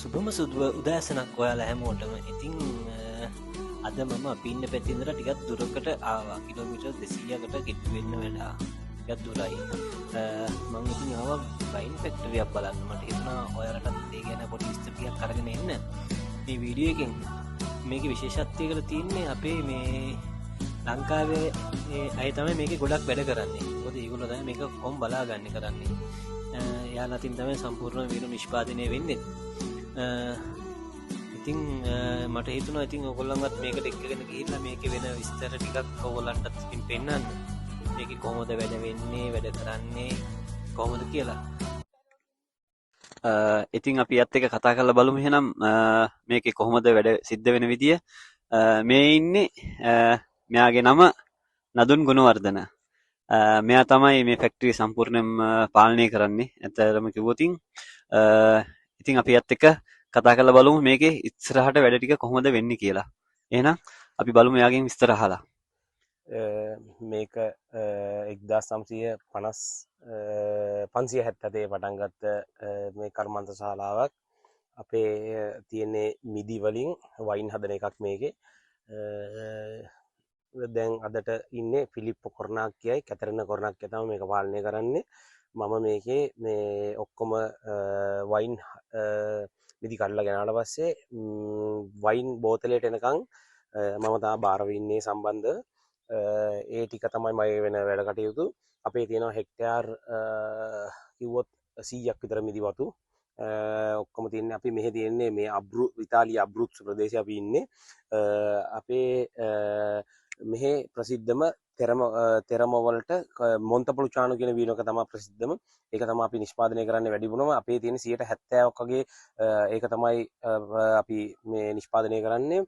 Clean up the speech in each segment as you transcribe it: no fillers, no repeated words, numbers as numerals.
සුබම සුදුව උදෑසනක් ඔයාලා හැමෝටම. ඉතින් අද මම පින්න පැතින්දර ටිකක් දුරකට ආවා. කිලෝමීටර් 200කට කිට්ටු වෙන්න වෙලා ටිකක් දුරයි. මම ඉතින් ආවා වයින් ෆැක්ටරියක් බලන්න. මට හිතුණා ඔයාලටත් ඒ ගැන පොඩි විස්තර ටිකක් අරගෙන එන්න මේ වීඩියෝ එකෙන්. මේකේ විශේෂත්වයකට තියෙන්නේ අපේ මේ ලංකාවේ අය තමයි මේකේ ගොඩක් වැඩ කරන්නේ. මොකද ඒගොල්ලෝ තමයි මේක කොම් බලාගන්න කරන්නේ. යාලා තින් තමයි සම්පූර්ණ වීඩියෝ නිෂ්පාදනය වෙන්නේ. ඉතින් මට හිතුණා ඉතින් ඔයගොල්ලන්වත් මේකට එක්කගෙන ගිහිල්ලා මේකේ වෙන විස්තර ටිකක් ඔයගොල්ලන්ටත් ඉතින් පෙන්නන්න. මේකේ කොහොමද වැඩ වෙන්නේ, වැඩ කරන්නේ කොහොමද කියලා. ඉතින් අපි අත් එක කතා කරලා බලමු එහෙනම් මේකේ කොහොමද වැඩ සිද්ධ වෙන විදිය. මේ ඉන්නේ මෙයාගේ නම නදුන් ගුණවර්ධන. මෙයා තමයි මේ ෆැක්ටරිය සම්පූර්ණයෙන්ම පාලනය කරන්නේ. ඇත්තටම කිව්වොත් ඉතින් අපි අත් එක කතා කරලා බලමු මේකේ ඉස්සරහට වැඩ ටික කොහොමද වෙන්නේ කියලා. එහෙනම් අපි බලමු එයාගෙන් විස්තර අහලා. මේක 570 පටන් ගත්ත මේ කර්මාන්ත ශාලාවක්. අපේ තියෙන්නේ මිදි වලින් වයින් හදන එකක් මේකේ. දැන් අදට ඉන්නේ ෆිලිප්පෝ කොර්නාක්කියයි කැතරිනා කොර්නාක්කිය තමයි මේක පාලනය කරන්නේ. මම මේකේ මේ ඔක්කොම වයින් මිදි කඩලා ගෙනාට පස්සේ වයින් බෝතලයට එනකන් මම තමයි බාර වෙන්නේ සම්බන්ධ. ඒ ටික තමයි මම වෙන වැඩ කටයුතු. අපේ තියෙනවා හෙක්ටයාර් කිව්වොත් 100ක් විතර මිදි වතු. ඔක්කොම තියන්නේ අපි මෙහෙ තියෙන්නේ මේ ඉතාලිය අබ්රුත්සු ප්‍රදේශය අපි ඉන්නේ. අපේ මෙහෙ ප්‍රසිද්ධම තෙරම වලට මොන්තපොලුචානෝ කියන වීනක තමයි ප්‍රසිද්ධම. ඒක තමයි අපි නිෂ්පාදනය කරන්න වැඩිපුරම. අපේ තියෙන 70%ක් වගේ ඒක තමයි අපි මේ නිෂ්පාදනය කරන්නේ.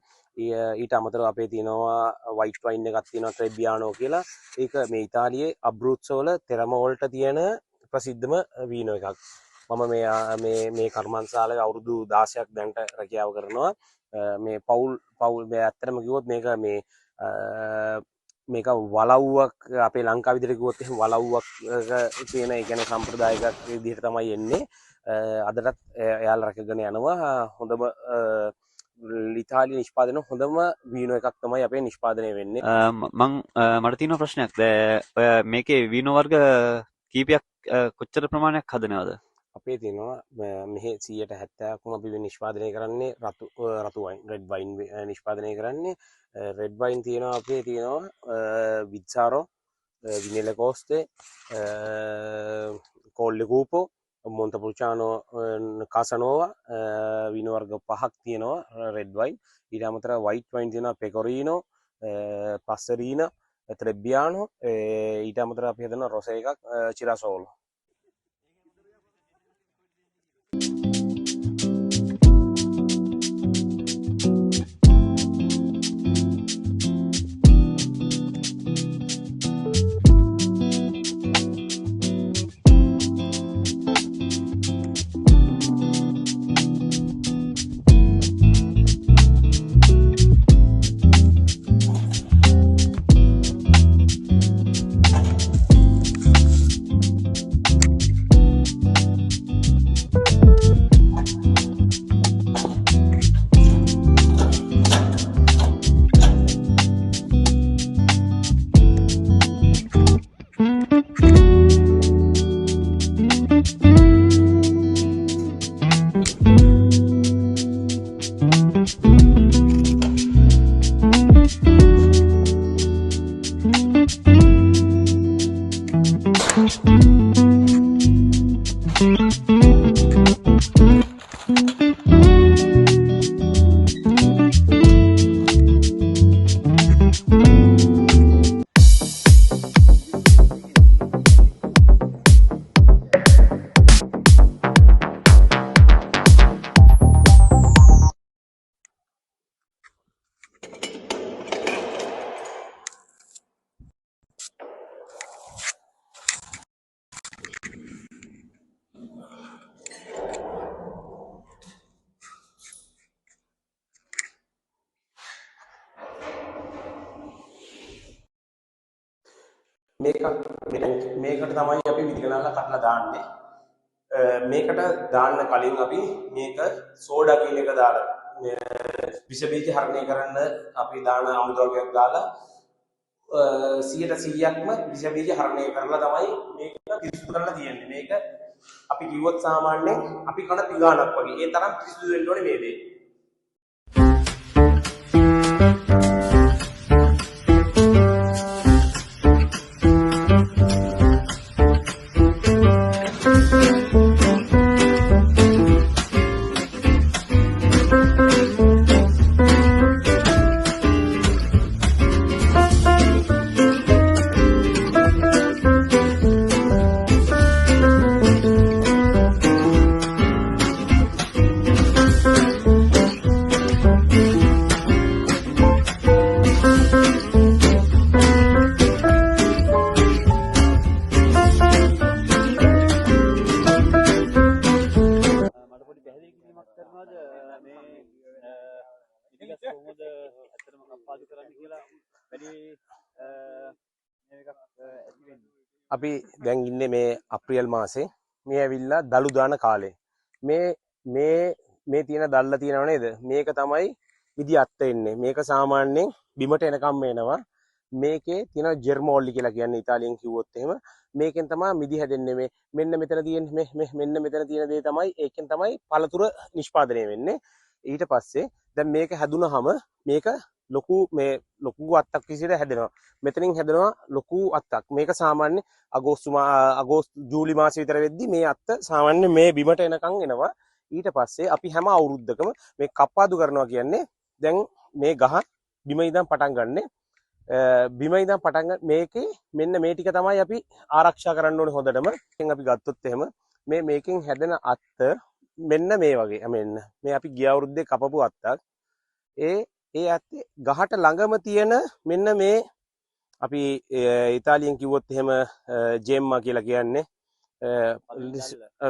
ඊට අමතරව අපේ තියෙනවා වයිට් වයින් එකක් තියෙනවා ට්‍රෙබියානෝ කියලා. ඒක මේ ඉතාලියේ අබ්රුත්සෝ වල තෙරම වලට තියෙන ප්‍රසිද්ධම වීනෝ එකක්. මම මේ කර්මාන්තශාලාවේ අවුරුදු 16ක් දැන්ට රැකියාව කරනවා. මේ පවුල් මේ ඇත්තටම කිව්වොත් මේක වලව්වක් අපේ ලංකාව විදිහට කිව්වොත් එහෙනම් වලව්වක් කියන ඒ කියන්නේ සම්ප්‍රදායික විදිහට තමයි එන්නේ. අදටත් එයාලා රැකගෙන යනවා. හොඳම ඉතාලිය නිෂ්පාදන හොඳම වීනෝ එකක් තමයි අපේ නිෂ්පාදනය වෙන්නේ. මට තියෙන ප්‍රශ්නයක්. ඔය මේකේ වීනෝ වර්ග කීපයක් කොච්චර ප්‍රමාණයක් හදනවද? අපේ තියෙනවා මෙහි 70%ක්ම අපි නිෂ්පාදනය කරන්නේ රතු වයින් රෙඩ් වයින් නිෂ්පාදනය කරන්නේ. රෙඩ් වයින් තියෙනවා අපේ තියෙනවා විත්සාරෝ, විනෙල කෝස්ටේ, කෝල්ලෙ කූපෝ, මොන්තපුල්චානෝ, කාසනෝවා වීනෝ වර්ග 5ක් තියෙනවා රෙඩ් වයින්. ඊට අමතරව වයිට් වයින් තියෙනවා පෙකොරීනෝ, පස්සරීනා, ට්‍රෙබියානෝ. ඊට අමතරව අපි හදන රොසේ එකක් චිරාසෝලෝ. මේකට තමයි අපි විදිකරලා කඩලා දාන්නේ. මේකට දාන්න කලින් අපි මේක සෝඩා කියන එක දාලා විස බීජ හරණය කරන්න අපි දාන අමුද්‍රව්‍යයක් දාලා 100%ක්ම විස බීජ හරණය කරලා තමයි මේක පිරිසිදු කරලා තියෙන්නේ. මේක අපි කිව්වොත් සාමාන්‍යයෙන් අපි කන පිඟානක් වගේ. ඒ තරම් පිරිසිදු වෙන්න ඕනේ මේ දේ. අපි දැන් ඉන්නේ මේ අප්‍රේල් මාසේ. මේ ඇවිල්ලා දළු දාන කාලේ. මේ තියෙන දැල්ල තියෙනව නේද? මේක තමයි විදි අත්ත එන්නේ. මේක සාමාන්‍යයෙන් බිමට එනකම් එනවා. මේකේ තියෙන ජෙර්මෝල්ලි කියලා කියන්නේ ඉතාලියෙන් කිව්වොත් එහෙම. මේකෙන් තමයි මිදි හැදෙන්නේ. මේ මෙන්න මෙතන තියෙන මෙන්න මෙතන තියෙන දේ තමයි ඒකෙන් තමයි පළතුර නිෂ්පාදනය වෙන්නේ. ඊට පස්සේ දැන් මේක හැදුනහම මේක ලොකු අත්තක් විදිහට හැදෙනවා. මෙතනින් හැදෙනවා ලොකු අත්තක්. මේක සාමාන්‍ය අගෝස්තු ජූලි මාසෙ විතර වෙද්දි මේ අත්ත සාමාන්‍ය මේ බිමට එනකන් එනවා. ඊට පස්සේ අපි හැම අවුරුද්දකම මේ කප්පාදු කරනවා කියන්නේ දැන් මේ ගහ බිම ඉඳන් පටන් ගන්න. බිම ඉඳන් පටන් ගන්න මේකේ මෙන්න මේ ටික තමයි අපි ආරක්ෂා කරන්න ඕනේ හොඳටම. දැන් අපි ගත්තොත් එහෙම මේකෙන් හැදෙන අත්ත මෙන්න මේ වගේ. මෙන්න මේ අපි ගිය අවුරුද්දේ කපපු අත්තක්. ඒ ඇත්තේ ගහට ළඟම තියෙන මෙන්න මේ අපි ඉතාලියෙන් කිව්වොත් එහෙම ජෙම්මා කියලා කියන්නේ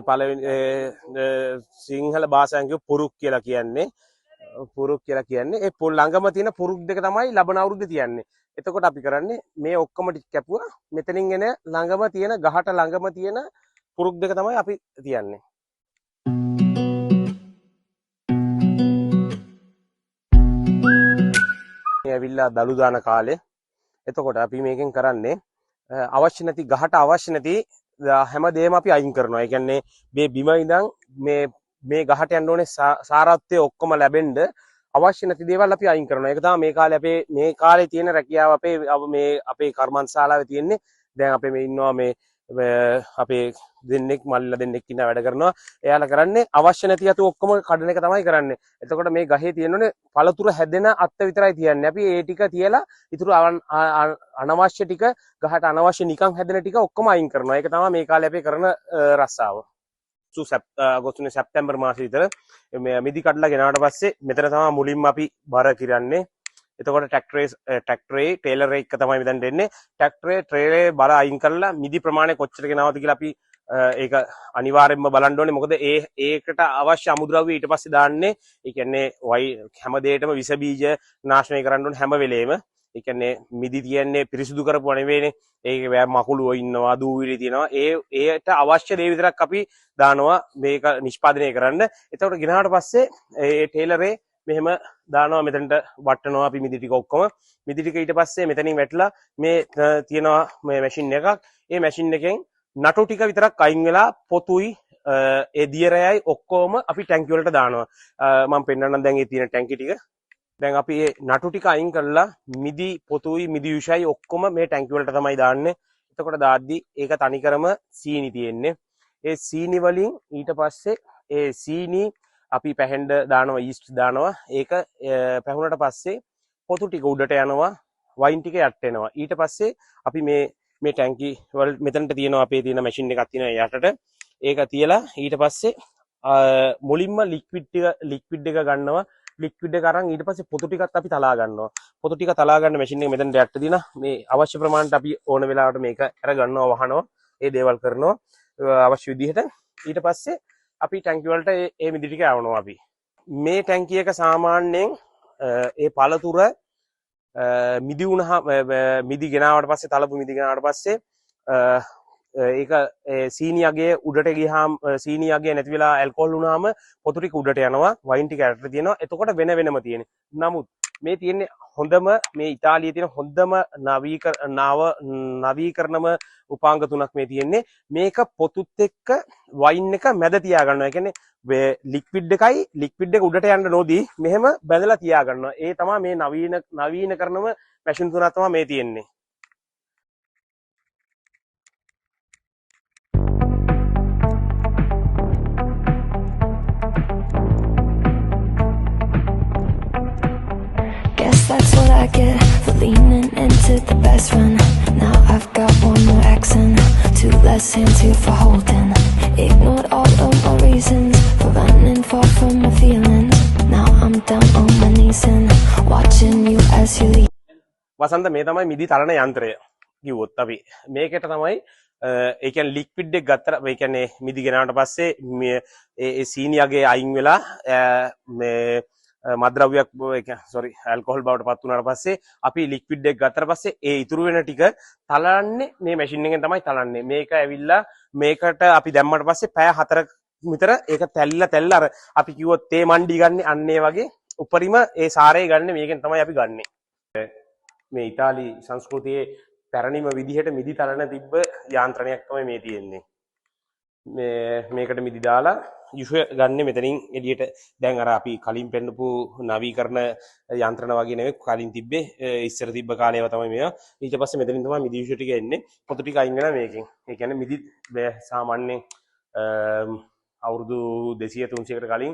පළවෙනි සිංහල භාෂාවෙන් කිව්ව පුරුක් කියලා කියන්නේ ඒ ළඟම තියෙන පුරුක් දෙක තමයි ලබන අවුරුද්දේ තියන්නේ. එතකොට අපි කරන්නේ මේ ඔක්කොම ටික කැපුවා මෙතනින් එන ළඟම තියෙන ගහට ළඟම තියෙන පුරුක් දෙක තමයි අපි තියන්නේ. ඇවිල්ලා දළු දාන කාලේ. එතකොට අපි මේකෙන් කරන්නේ අවශ්‍ය නැති ගහට අවශ්‍ය නැති හැමදේම අපි අයින් කරනවා. ඒ කියන්නේ මේ බිම ඉඳන් මේ ගහට යන්න ඕනේ සාරත්වය ඔක්කොම ලැබෙන්න අවශ්‍ය නැති දේවල් අපි අයින් කරනවා. ඒක තමයි මේ කාලේ තියෙන රැකියාව අපේ කර්මන්තශාලාවේ තියෙන්නේ. දැන් අපේ මේ ඉන්නවා මේ අපේ දෙන්නෙක් මල්ලිලා දෙන්නෙක් ඉන්න වැඩ කරනවා. එයාලා කරන්නේ අවශ්‍ය නැති අතු ඔක්කොම කඩන එක තමයි කරන්නේ. එතකොට මේ ගහේ තියෙනුනේ පළතුරු හැදෙන අත්ත විතරයි තියන්නේ. අපි ඒ ටික තියලා ඉතුරු අනවශ්‍ය ටික ගහට අනවශ්‍ය නිකන් හැදෙන ටික ඔක්කොම අයින් කරනවා. ඒක තමයි මේ කාලේ අපි කරන රස්සාව. අගෝස්තු සැප්තැම්බර් මාසෙ විතර මිදි කඩලා ගෙනාවට පස්සේ මෙතන තමයි මුලින්ම අපි බර කිරන්නේ. එතකොට ට්‍රැක්ටරේ ටේලර් එක තමයි මෙතන දෙන්නේ. ට්‍රේලරේ බර අයින් කරලා මිදි ප්‍රමාණය කොච්චර ගෙනවද කියලා අපි ඒක අනිවාර්යෙන්ම බලන්න ඕනේ. මොකද ඒකට අවශ්‍ය අමුද්‍රව්‍ය ඊට පස්සේ දාන්නේ. ඒ කියන්නේ හැම දෙයකටම විස බීජ නාශනය කරන්න ඕනේ හැම වෙලේම. ඒ කියන්නේ මිදි තියන්නේ පිරිසිදු කරපුවා නෙවෙයිනේ. ඒකේ වැය මකුළුව ඉන්නවා, දූවිලි තියෙනවා. ඒට අවශ්‍ය දේ විතරක් අපි දානවා මේක නිෂ්පාදනය කරන්න. එතකොට ගෙනාවට පස්සේ ඒ ටේලරේ මෙහෙම දානවා මෙතනට වටනවා අපි මිදි ටික ඔක්කොම. මිදි ටික ඊට පස්සේ මෙතනින් වැටලා මේ තියෙනවා මේ මැෂින් එකක්. ඒ මැෂින් එකෙන් නටු ටික විතරක් අයින් වෙලා පොතුයි ඒ දියරයයි ඔක්කොම අපි ටැංකිය වලට දානවා. මම පෙන්නන්නම් දැන් ඒ තියෙන ටැංකි ටික. දැන් අපි මේ නටු ටික අයින් කරලා මිදි පොතුයි මිදි යුෂයි ඔක්කොම මේ ටැංකිය වලට තමයි දාන්නේ. එතකොට දාද්දි ඒක තනිකරම සීනි තියෙන්නේ. ඒ සීනි වලින් ඊට පස්සේ ඒ සීනි අපි පැහෙන්ඩ දානවා ඊස්ට් දානවා. ඒක පැහුනට පස්සේ පොතු ටික උඩට යනවා, වයින් ටික යට එනවා. ඊට පස්සේ අපි මේ ටැංකි වල මෙතනට තියෙනවා අපේ තියෙන මැෂින් එකක් තියෙනවා යටට. ඒක තියලා ඊට පස්සේ මුලින්ම ලික්විඩ් එක ගන්නවා. ලික්විඩ් එක අරන් ඊට පස්සේ පොතු ටිකත් අපි තලා ගන්නවා. පොතු ටික තලා ගන්න මැෂින් එක මෙතනට යට දිනා මේ අවශ්‍ය ප්‍රමාණයට අපි ඕන වෙලාවට මේක අර ගන්නවා, වහනවා, ඒ දේවල් කරනවා අවශ්‍ය විදිහට. ඊට පස්සේ අපි ටැංකිය වලට ඒ මිදි ටික යවනවා අපි. මේ ටැංකිය එක සාමාන්‍යයෙන් ඒ පළතුර මිදි වුණා මිදි ගෙනාවට පස්සේ තලපු මිදි ගෙනාවට පස්සේ ඒක සීනියගේ උඩට ගියාම සීනියගේ නැති වෙලා ඇල්කොහොල් වුණාම පොතු ටික උඩට යනවා වයින් ටික යටට තියෙනවා එතකොට වෙන වෙනම තියෙන්නේ නමුත් මේ තියෙන්නේ හොඳම මේ ඉතාලියේ තියෙන හොඳම නවීකරණම උපාංග තුනක් මේ තියෙන්නේ මේක පොතුත් එක්ක වයින් එක මැද තියා ගන්නවා. ඒ කියන්නේ ලික්විඩ් එක උඩට යන්න නොදී මෙහෙම බැඳලා තියා ගන්නවා. ඒ තමයි මේ නවීනකරණම මැෂින් තුනක් තමයි මේ තියෙන්නේ. Guess that's what I get for leaning into the best friend. Now I've got one more accent, two less hands here for holding. Ignored all of my reasons for running far from my feelings. Now I'm down on my knees and watching you as you leave. වසන්ත මේ තමයි මිදි තරණ යන්ත්‍රය කිව්වොත් අපි මේකට තමයි ඒ කියන්නේ liquid එක ගත්තට ඒ කියන්නේ මිදි ගෙනාවට පස්සේ ඒ සීනියගේ අයින් වෙලා මේ මද්‍රව්‍යයක් සෝරි ඇල්කොහොල් බවට පත් වුණාට පස්සේ අපි ලික්විඩ් එක ගත්තට පස්සේ ඒ ඉතුරු වෙන ටික තලන්නේ මේ මැෂින් එකෙන් තමයි තලන්නේ මේක ඇවිල්ලා මේකට අපි දැම්මට පස්සේ පැය 4ක විතර ඒක තැල්ලා අර අපි කිව්වොත් තේ මණ්ඩි ගන්න අන්න ඒ වගේ උපරිම ඒ සාරය ගන්න මේකෙන් තමයි අපි ගන්නෙ මේ ඉතාලි සංස්කෘතියේ පැරණිම විදිහට මිදි තලන තිබ්බ යාන්ත්‍රණයක් තමයි මේ තියෙන්නේ මේකට මිදි දාලා යුෂය ගන්න මෙතනින් එළියට දැන් අර අපි කලින් පෙන්නපු නවීකරණ යන්ත්‍රණ වගේ නෙවෙයි කලින් තිබ්බේ ඉස්සර තිබ්බ කාලේව තමයි මේවා ඊට පස්සේ මෙතනින් තමයි මිදි යුෂය ටික එන්නේ පොතු ටික අයින් වෙනවා මේකෙන් ඒ කියන්නේ මිදි සාමාන්‍යයෙන් අවුරුදු 200 300කට කලින්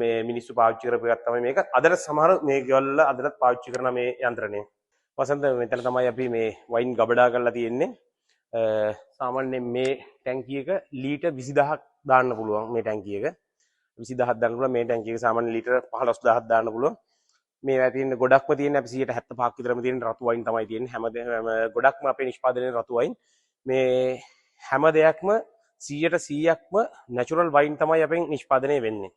මේ මිනිස්සු පාවිච්චි කරපු එකක් තමයි මේක අදට සමහර මේ ගෙවල් වල අදටත් පාවිච්චි කරන මේ යන්ත්‍රණය වසන්ත මෙතන තමයි අපි මේ වයින් ගබඩා කරලා තියෙන්නේ සාමාන්‍යයෙන් මේ ටැංකිය එක ලීටර් 20000ක් දාන්න පුළුවන් මේ ටැංකිය එක 20000ක් දාන්න පුළුවන් මේ ටැංකිය එක සාමාන්‍ය ලීටර් 15000ක් දාන්න පුළුවන් මේවා තියෙන ගොඩක්ම තියෙන අපි 175ක් විතරම තියෙන රතු වයින් තමයි තියෙන්නේ හැම ගොඩක්ම අපේ නිෂ්පාදනයේ රතු වයින් මේ හැම දෙයක්ම 100%ක්ම නැචරල් වයින් තමයි අපෙන් නිෂ්පාදනය වෙන්නේ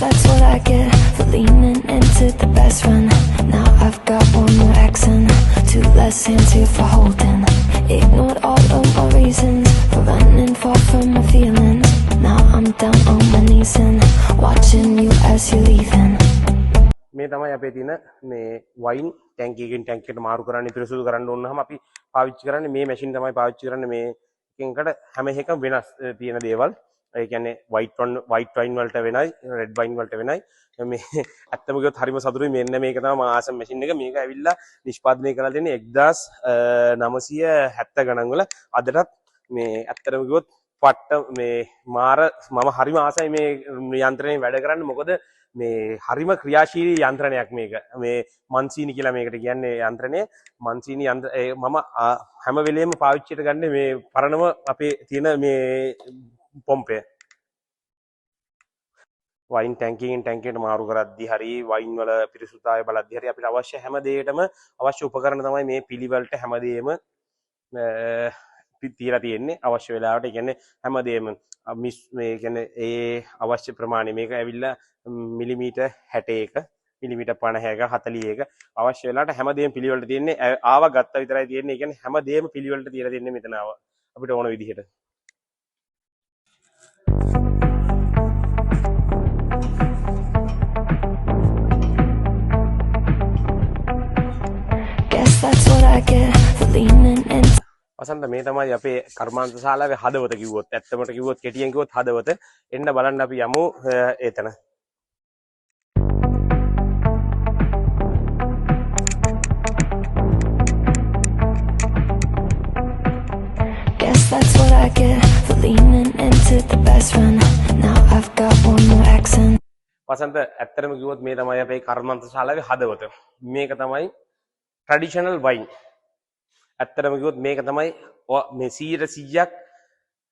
That's what I get for leaning into the best friend. Now I've got one more accent, two less hands here for holding. Ignored all of my reasons for running far from my feelings. Now I'm down on my knees and watching you as you're leaving. මේ තමයි අපේ තියෙන මේ වයින් ටැංකිය එකෙන් ටැංකියට මාරු කරන්න පිරිසුදු කරන්න ඕනනම් අපි පාවිච්චි කරන්නේ මේ මැෂින් තමයි පාවිච්චි කරන්නේ මේ එකකට හැම එකම වෙනස් තියෙන දේවල් ඒ කියන්නේ වයිට් වයින් වලට වෙනයි රෙඩ් වයින් වලට වෙනයි මේ ඇත්තම කිව්වොත් හරිම සතුටුයි මෙන්න මේක තමයි මම ආසම මැෂින් එක මේක ඇවිල්ලා නිෂ්පාදනය කරලා තියෙන්නේ 1970 ගණන් වල අදටත් මේ ඇත්තටම කිව්වොත් පට්ට මේ මාර මම හරිම ආසයි මේ යන්ත්‍රණේ වැඩ කරන්න මොකද මේ හරිම ක්‍රියාශීලී යන්ත්‍රණයක් මේක මේ මන්සීනි කියලා මේකට කියන්නේ යන්ත්‍රණය මන්සීනි යන්ත්‍ර මම හැම වෙලෙම පාවිච්චියට ගන්න මේ පරණම අපේ තියෙන මේ පොම්පය වයින් ටැංකියෙන් ටැංකියට මාරු කරද්දී හරි වයින් වල පිරිසුදුතාවය බලද්දී හරි අපිට අවශ්‍ය හැම දෙයකටම අවශ්‍ය උපකරණ තමයි මේ පිළිවෙලට හැමදේම තියලා තියෙන්නේ අවශ්‍ය වෙලාවට ඒ කියන්නේ හැමදේම මේ කියන්නේ ඒ අවශ්‍ය ප්‍රමාණය මේක ඇවිල්ලා මිලිමීටර් 61 මිලිමීටර් 50ක 40ක අවශ්‍ය වෙලාවට හැමදේම පිළිවෙලට තියෙන්නේ ආව ගත්ත විතරයි තියෙන්නේ ඒ කියන්නේ හැමදේම පිළිවෙලට තියලා තියෙන්නේ මෙතන අපිට ඕන විදිහට That's what I get for leaning into වසන්ත මේ තමයි අපේ කර්මාන්ත ශාලාවේ හදවත කිව්වොත් ඇත්තමට කිව්වොත් කෙටියෙන් කිව්වොත් හදවත එන්න බලන්න අපි යමු එතන Guess that's what I get for leaning into the best friend. Now I've got one more accent. වසන්ත ඇත්තටම කිව්වොත් මේ තමයි අපේ කර්මාන්ත ශාලාවේ හදවත මේක තමයි ට්‍රැඩිෂනල් වයින් ඇත්තටම කිව්වොත් මේක තමයි මේ 100%ක්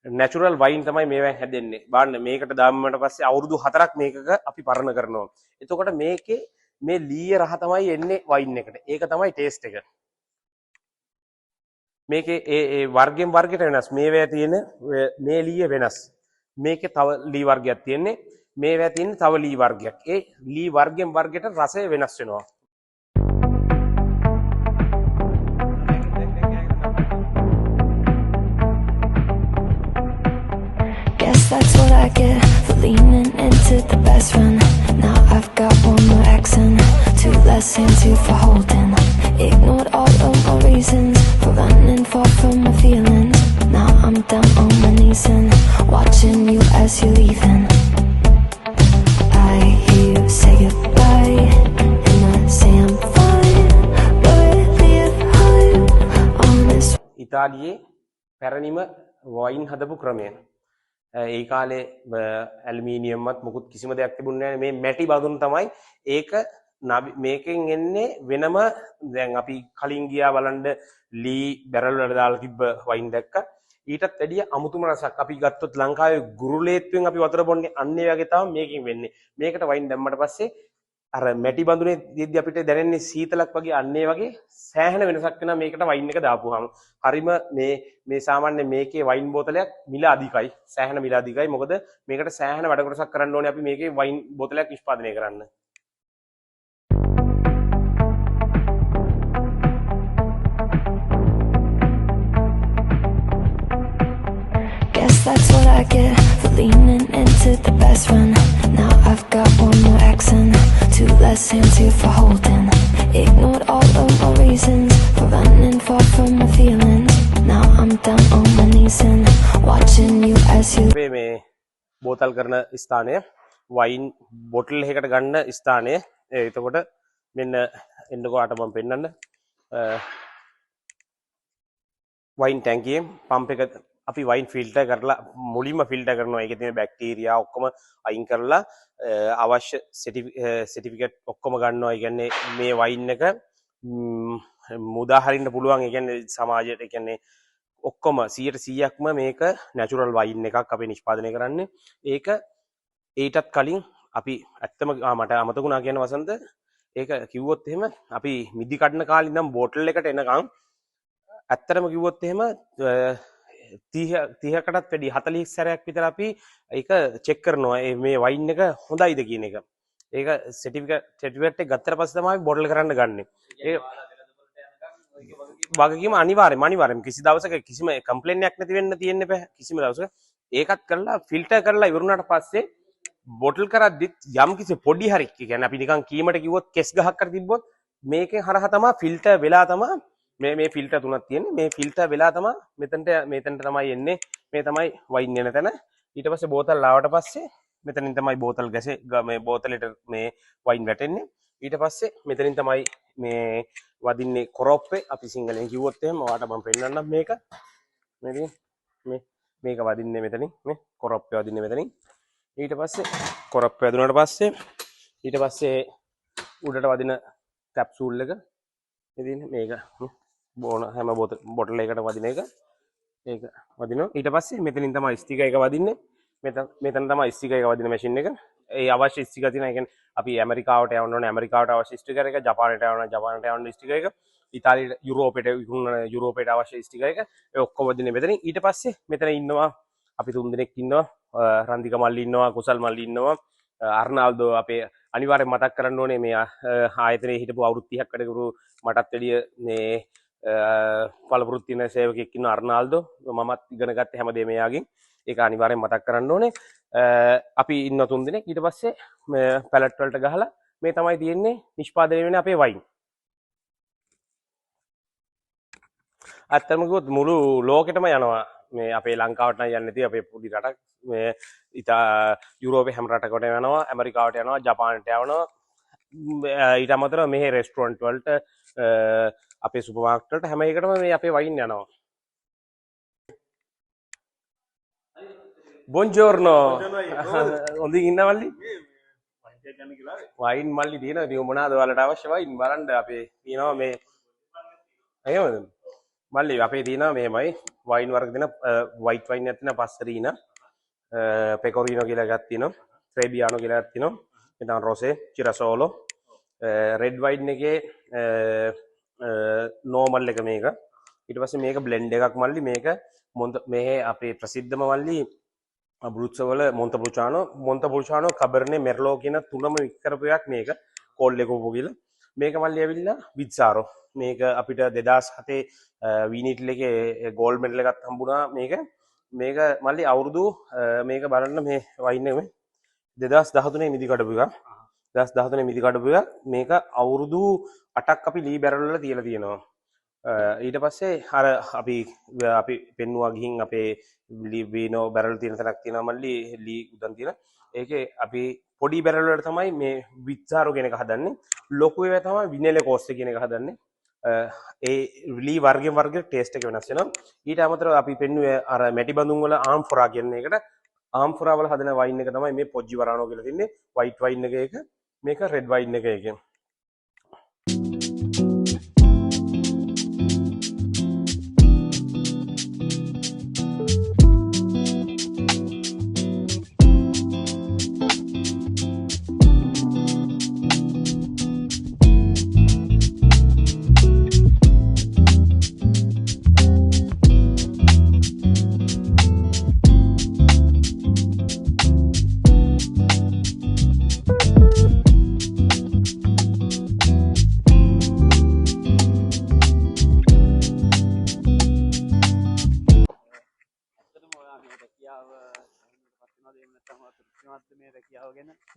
නැචරල් වයින් තමයි මේවෙන් හැදෙන්නේ. බලන්න මේකට දාන්නට පස්සේ අවුරුදු 4ක් මේකක අපි පරණ කරනවා. එතකොට මේකේ මේ ලීය රහ තමයි එන්නේ වයින් එකට. ඒක තමයි ටේස්ට් එක. මේකේ ඒ වර්ගයෙන් වර්ගයට වෙනස්. මේවේ තියෙන මේ ලීය වෙනස්. මේකේ තව ලී වර්ගයක් තියෙන්නේ. මේවා තියෙන තව ලී වර්ගයක්. ඒ ලී වර්ගෙන් වර්ගයට රසය වෙනස් වෙනවා. Guess that's what I get for leaning into the best friend. Now I've got one more accent, two less hands here for holding. Ignored all of my reasons for running far from my feelings. Now I'm down on my knees and watching you as you're leaving. I hear you say goodbye and I say I'm fine, but if I'm honest. ඉතාලියේ පැරණිම වයින් හදපු ක්‍රමය. ඒ කාලේ ඇලුමිනියම්වත් මුකුත් කිසිම දෙයක් තිබුණේ නැහැ. මේ මැටි බඳුන් තමයි ඒක මේකෙන් එන්නේ වෙනම. දැන් අපි කලින් ගියා බලන්න ලී බැරල් වල දාලා තිබ්බ වයින් දැක්කා. ඊටත් වැඩිය අමුතුම රසක්. අපි ගත්තොත් ලංකාවේ ගුරුලේත්තුවෙන් අපි වතුර බොන්නේ අන්න ඒ වගේ තමයි මේකෙන් වෙන්නේ. මේකට වයින් දැම්මට පස්සේ අර මැටි බඳුනේ දෙද්දි අපිට දැනෙන්නේ සීතලක් වගේ අන්න ඒ වගේ සෑහෙන වෙනසක් වෙනවා මේකට වයින් එක දාපුවාම. හරිම මේ සාමාන්‍ය මේකේ වයින් බෝතලයක් මිල අධිකයි. සෑහෙන මිල අධිකයි. මොකද මේකට සෑහෙන වැඩ කොටසක් කරන්න ඕනේ අපි මේකේ වයින් බෝතලයක් නිෂ්පාදනය කරන්න. Guess that's what I get for leaning into the best friend. Now I've got one more accent, two less hands here for holding. Ignored all of my reasons for running far from my feelings. Now I'm down on my knees and watching you as you. මේ බෝතල් කරන ස්ථානය වයින් bottle එකකට ගන්න ස්ථානය. එතකොට මෙන්න එන්නකෝ අට මම පෙන්නන්න. වයින් ටැංකියේ පම්ප් එක අපි වයින් ෆිල්ටර් කරලා මුලින්ම ෆිල්ටර් කරනවා. ඒකේ තියෙන බැක්ටීරියා ඔක්කොම අයින් කරලා අවශ්‍ය සර්ටිෆිකේට් ඔක්කොම ගන්නවා. ඒ කියන්නේ මේ වයින් එක මුදා හරින්න පුළුවන්. ඒ කියන්නේ සමාජයට ඒ කියන්නේ ඔක්කොම 100%ක්ම මේක නැචරල් වයින් එකක් අපි නිෂ්පාදනය කරන්නේ. ඒක ඊටත් කලින් අපි ඇත්තම මට අමතකුණා කියන වසන්ත ඒක කිව්වොත් එහෙම අපි මිදි කඩන කාලේ ඉඳන් බෝටල් එකට එනකම් ඇත්තටම කිව්වොත් එහෙම 30කටත් වැඩි 40 සැරයක් විතර අපි ඒක චෙක් කරනවා මේ වයින් එක හොඳයිද කියන එක. ඒක සර්ටිෆිකේට් එක ගත්තට පස්සේ තමයි බෝටල් කරන්න ගන්නෙ. ඒ වගකීම අනිවාර්යයෙන්ම කිසි දවසක කිසිම කම්ප්ලේන් එකක් නැති වෙන්න තියෙන්න බෑ කිසිම දවසක. ඒකත් කරලා ෆිල්ටර් කරලා ඉවරුණාට පස්සේ බොටල් කරද්දිත් යම් කිසි පොඩි හරි කියන්නේ අපි නිකන් කීමට කිව්වොත් කෙස් ගහක් කර තිබ්බොත් මේකෙන් හරහා තමයි ෆිල්ටර් වෙලා තමයි මේ ෆිල්ටර් තුනක් තියෙන්නේ. මේ ෆිල්ටර් වෙලා තමයි මෙතනට තමයි එන්නේ. මේ තමයි වයින් එන තැන. ඊට පස්සේ බෝතල් ආවට පස්සේ මෙතනින් තමයි බෝතල් ගැසේ මේ බෝතලෙට මේ වයින් වැටෙන්නේ. ඊට පස්සේ මෙතනින් තමයි මේ වදින්නේ කොරොප්පේ. අපි සිංහලෙන් කිව්වොත් එහෙම ඔයාලට මම පෙන්නන්නම් මේක. මේක වදින්නේ මෙතනින්. මේ කොරොප්පේ වදින්නේ මෙතනින්. ඊට පස්සේ කොරොප්පේ වැදුනට පස්සේ ඊට පස්සේ උඩට වදින කැප්සූල් එක ඉතින් මේක බෝන හැම බොටල් එකකට වදින එක ඒක වදිනවා. ඊට පස්සේ මෙතනින් තමයි ස්ටිකර් එක වදින්නේ. මෙතන තමයි ස්ටිකර් එක වදින මැෂින් එක. ඒ අවශ්‍ය ස්ටිකර් තියෙන. ඒ කියන්නේ අපි ඇමරිකාවට යවන්න ඕනේ ඇමරිකාවට අවශ්‍ය ස්ටිකර් එක, ජපානයට යවන්න ජපානයට යවන්න ස්ටිකර් එක, ඉතාලියට යුරෝපයට අවශ්‍ය ස්ටිකර් එක. ඒ ඔක්කොම වදින්නේ මෙතනින්. ඊට පස්සේ මෙතන ඉන්නවා අපි 3 දෙනෙක් ඉන්නවා. රන්දික මල්ලි ඉන්නවා, කුසල් මල්ලි ඉන්නවා, අර්නාල්ඩෝ අපේ අනිවාර්යෙන් මතක් කරන්න ඕනේ මේ ආයතනයේ හිටපු අවුරුදු 30ක් වැඩ කරු මටත් වැඩිය මේ පළපුරුදු තියෙන සේවකයෙක් ඉන්න අර්නාල්ඩෝ මමත් ඉගෙන ගත්ත හැමදේම එයාගෙන්. ඒක අනිවාර්යෙන් මතක් කරන්න ඕනේ. අපි ඉන්න 3 දෙනෙක්. ඊට පස්සේ පැලට් වලට ගහලා මේ තමයි තියෙන්නේ නිෂ්පාදනය වෙන අපේ වයින්. අත්‍තරම කිව්වොත් මුළු ලෝකෙටම යනවා. මේ අපේ ලංකාවට නම් යන්නේ නැති අපේ පොඩි රටක්. මේ යුරෝපේ හැම රටකට යනවා, ඇමරිකාවට යනවා, ජපානට යනවා. ඊට අමතරව මෙහි රෙස්ටුරන්ට් වලට අපේ සුපර් මාකට් වලට හැම එකටම මේ අපේ වයින් යනවා. බොන්ජෝර්නෝ. හොඳින් ඉන්න මල්ලි? වයින් මල්ලි තියෙනවා. ඉතින් මොනවාද ඔයාලට අවශ්‍ය වයින් බලන්න අපේ තියෙනවා මේ. එහෙමද? මල්ලි අපේ තියෙනවා මෙහෙමයි වයින් වර්ග දෙන වයිට් වයින් එකක් තියෙනවා පස්සරීනා පෙකොරිනෝ කියලා එකක් තියෙනවා ට්‍රේබියානෝ කියලා එකක් තියෙනවා එතන රොසේ චිරසෝලෝ රෙඩ් වයින් එකේ නෝමල් එක මේක ඊට පස්සේ මේක බ්ලෙන්ඩ් එකක් මල්ලි මේක මේ අපේ ප්‍රසිද්ධම මල්ලි බෘත්සවල මොන්තපුල්චානෝ කබර්නේ මෙර්ලෝ කියන තුනම මික්ස් කරපු එකක් මේක කෝල් එකෝපෝ කියලා. මේක මල්ලි ඇවිල්ලා විත්සාරෝ. මේක අපිට 2007 වීනිටල් එකේ ගෝල්ඩ් මෙඩල් එකක් හම්බුණා මේක. මේක මල්ලි අවුරුදු මේක බලන්න මේ වයින් එක මේ 2013 මිදි කඩපු එකක්. 2013 මිදි කඩපු එකක්. මේක අවුරුදු 8ක් අපි ලී බැරල් වල තියලා තියෙනවා. ඊට පස්සේ අර අපි පෙන්නවා ගිහින් අපේ වීනෝ බැරල් තියෙන තැනක් තියෙනවා මල්ලි ලී උදන් තියෙන. ඒකේ අපි පොඩි බැරල් වලට තමයි මේ විත්සාරෝ කියන එක හදන්නේ. ලොකු ඒවා තමයි විනෙල කෝස්ට් කියන එක හදන්නේ. ඒ ලී වර්ගෙන් වර්ගෙට ටේස්ට් එක වෙනස් වෙනවා. ඊට අමතරව අපි පෙන්නුවේ අර මැටි බඳුන් වල ආම්ෆොරා කියන එකට. ආම්ෆොරා වල හදන වයින් එක තමයි මේ පොජ්ජි වරානෝ කියලා තින්නේ. වයිට් වයින් එක ඒක. මේක රෙඩ් වයින් එක ඒක.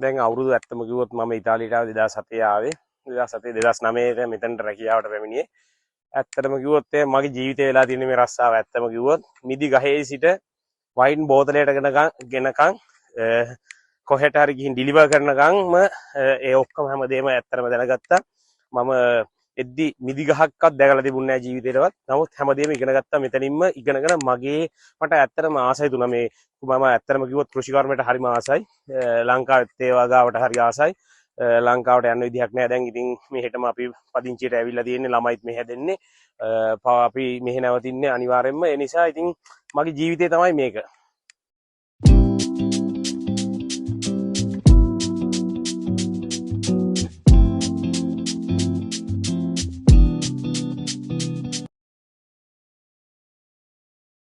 දැන් අවුරුදු ඇත්තම කිව්වොත් මම ඉතාලියට ආවේ 2007 ආවේ 2007 2009 මෙතනට රැකියාවට පැමිණියේ. ඇත්තටම කිව්වොත් මගේ ජීවිතේ වෙලා තියෙන මේ රස්සාව ඇත්තම කිව්වොත් මිදි ගහේ සිට වයින් බෝතලයට ගෙනකන් කොහෙට හරි ගිහින් ඩිලිවර් කරනකන්ම ඒ ඔක්කොම හැමදේම ඇත්තටම දැනගත්තා. මම එද්දි මිදි ගහක්වත් දැකලා තිබුණේ නැහැ ජීවිතේටවත්. නමුත් හැමදේම ඉගෙන ගත්තා මෙතනින්ම ඉගෙනගෙන මට ඇත්තටම ආසයි තුන මේ මම ඇත්තටම කිව්වොත් කෘෂිකර්මයට හරිම ආසයි. ලංකාවෙත් ඒ වගාවට හරි ආසයි. ලංකාවට යන්න විදිහක් නැහැ. දැන් ඉතින් මෙහෙටම අපි පදිංචියට ඇවිල්ලා තියෙන්නේ ළමයිත් මෙහෙ හැදෙන්නේ. අපි මෙහෙ නැවතින්නේ අනිවාර්යෙන්ම. ඒ නිසා ඉතින් මගේ ජීවිතේ තමයි මේක.